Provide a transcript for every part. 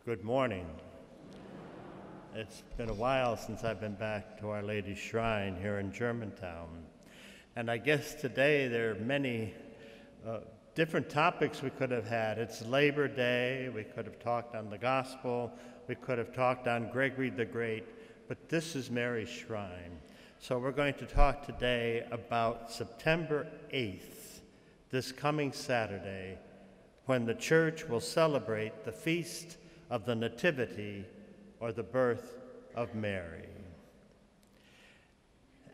Good morning. It's been a while since I've been back to Our Lady's Shrine here in Germantown. And I guess today there are many different topics we could have had. It's Labor Day, we could have talked on the Gospel, we could have talked on Gregory the Great, but this is Mary's Shrine. So we're going to talk today about September 8th, this coming Saturday, when the church will celebrate the feast of the Nativity, or the birth of Mary.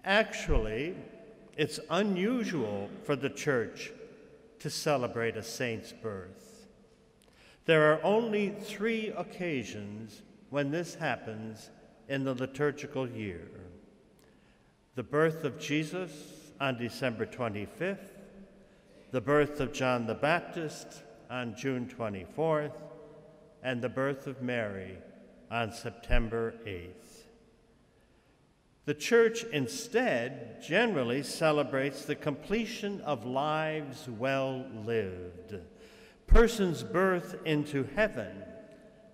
Actually, it's unusual for the church to celebrate a saint's birth. There are only 3 occasions when this happens in the liturgical year: the birth of Jesus on December 25th, the birth of John the Baptist on June 24th, and the birth of Mary on September 8th. The Church instead generally celebrates the completion of lives well lived, persons' birth into heaven,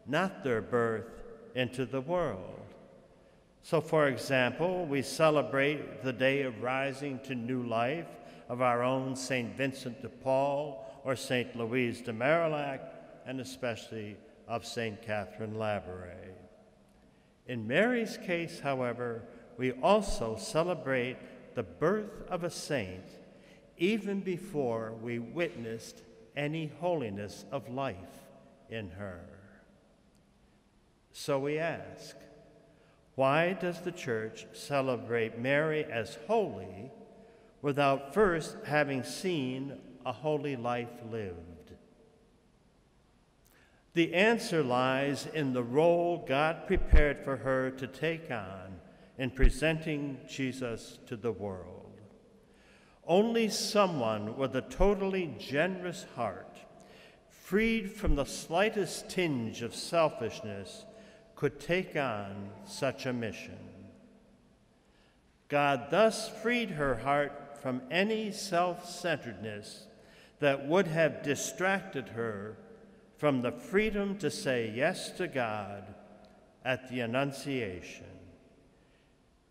not their birth into the world. So, for example, we celebrate the day of rising to new life of our own St. Vincent de Paul or St. Louise de Marillac, and especially of St. Catherine Labouré. In Mary's case, however, we also celebrate the birth of a saint even before we witnessed any holiness of life in her. So we ask, why does the Church celebrate Mary as holy without first having seen a holy life lived? The answer lies in the role God prepared for her to take on in presenting Jesus to the world. Only someone with a totally generous heart, freed from the slightest tinge of selfishness, could take on such a mission. God thus freed her heart from any self-centeredness that would have distracted her from the freedom to say yes to God at the Annunciation.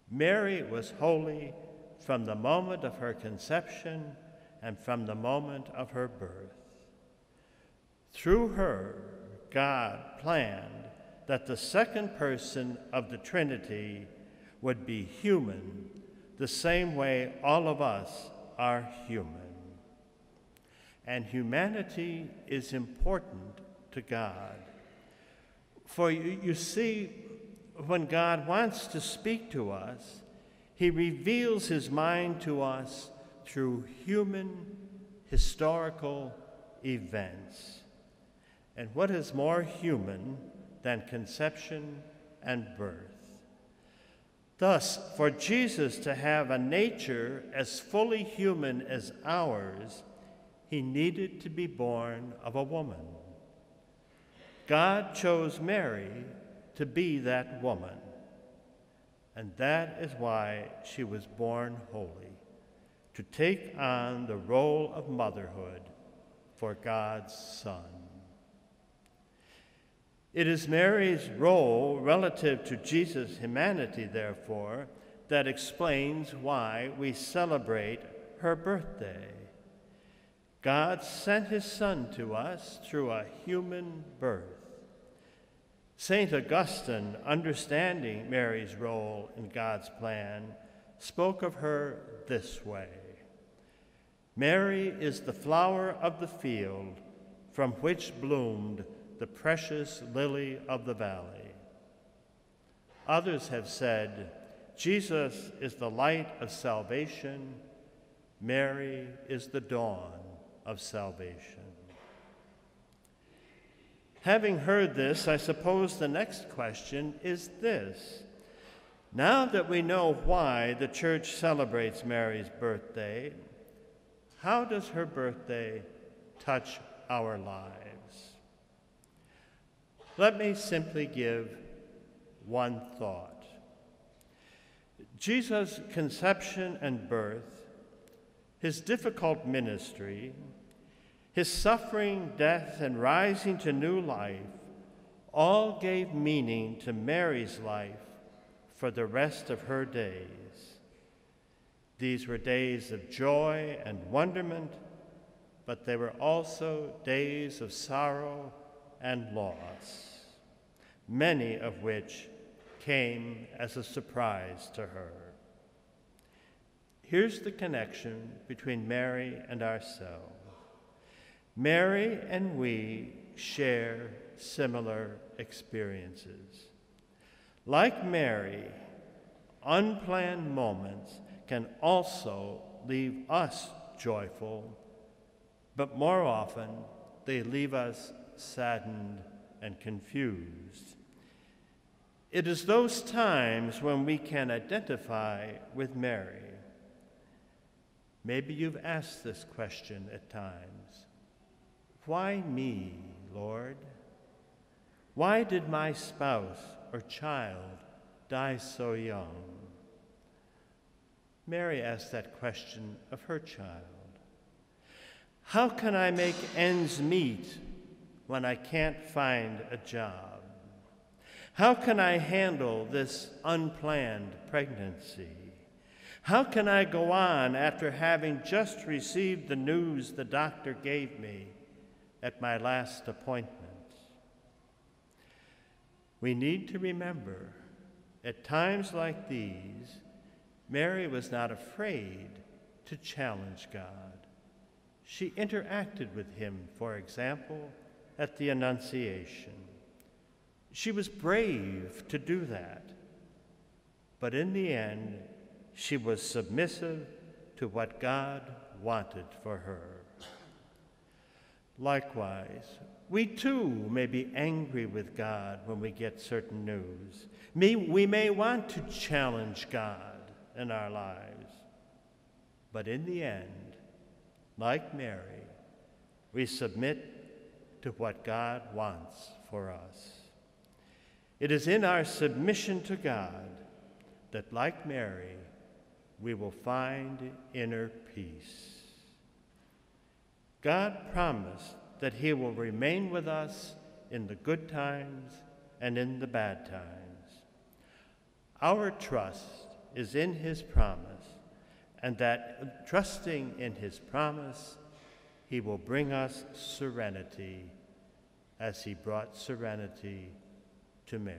Mary was holy from the moment of her conception and from the moment of her birth. Through her, God planned that the second person of the Trinity would be human, the same way all of us are human. And humanity is important to God. For you see, when God wants to speak to us, he reveals his mind to us through human historical events. And what is more human than conception and birth? Thus, for Jesus to have a nature as fully human as ours, he needed to be born of a woman. God chose Mary to be that woman, and that is why she was born holy, to take on the role of motherhood for God's Son. It is Mary's role relative to Jesus' humanity, therefore, that explains why we celebrate her birthday. God sent his Son to us through a human birth. St. Augustine, understanding Mary's role in God's plan, spoke of her this way: Mary is the flower of the field from which bloomed the precious lily of the valley. Others have said, Jesus is the light of salvation, Mary is the dawn of salvation. Having heard this, I suppose the next question is this: now that we know why the Church celebrates Mary's birthday, how does her birthday touch our lives? Let me simply give one thought. Jesus' conception and birth, his difficult ministry, his suffering, death, and rising to new life all gave meaning to Mary's life for the rest of her days. These were days of joy and wonderment, but they were also days of sorrow and loss, many of which came as a surprise to her. Here's the connection between Mary and ourselves. Mary and we share similar experiences. Like Mary, unplanned moments can also leave us joyful, but more often they leave us saddened and confused. It is those times when we can identify with Mary. Maybe you've asked this question at times. Why me, Lord? Why did my spouse or child die so young? Mary asked that question of her child. How can I make ends meet when I can't find a job? How can I handle this unplanned pregnancy? How can I go on after having just received the news the doctor gave me at my last appointment? We need to remember, at times like these, Mary was not afraid to challenge God. She interacted with him, for example, at the Annunciation. She was brave to do that, but in the end, she was submissive to what God wanted for her. Likewise, we too may be angry with God when we get certain news. We may want to challenge God in our lives, but in the end, like Mary, we submit to what God wants for us. It is in our submission to God that, like Mary, we will find inner peace. God promised that he will remain with us in the good times and in the bad times. Our trust is in his promise, and that trusting in his promise, he will bring us serenity as he brought serenity to Mary.